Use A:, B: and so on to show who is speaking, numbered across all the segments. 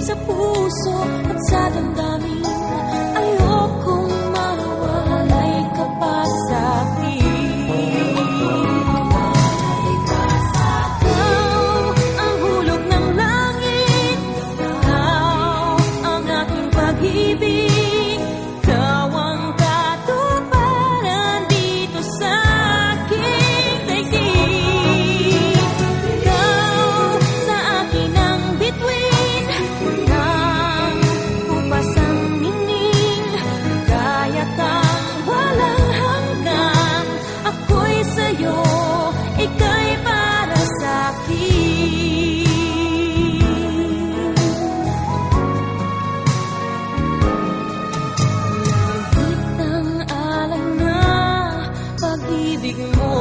A: Sa puso at sa damdamin, ayokong mawalay ka pa sa'kin. Ikaw ang hulog ng langit, ikaw ang aking pag-ibig, ikaw ang katuparan dito sa aking daigdig. Ikaw sa akin ang bituin, ika'y para sa'kin. Higit ng alam na pag-ibig mo,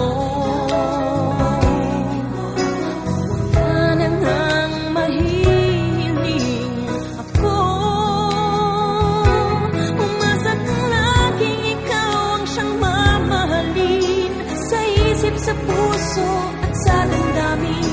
A: wala na ngang mahihiling ako. Umasa kang laging ikaw ang siyang mamahalin, sa isip, sa puso at sa damdamin.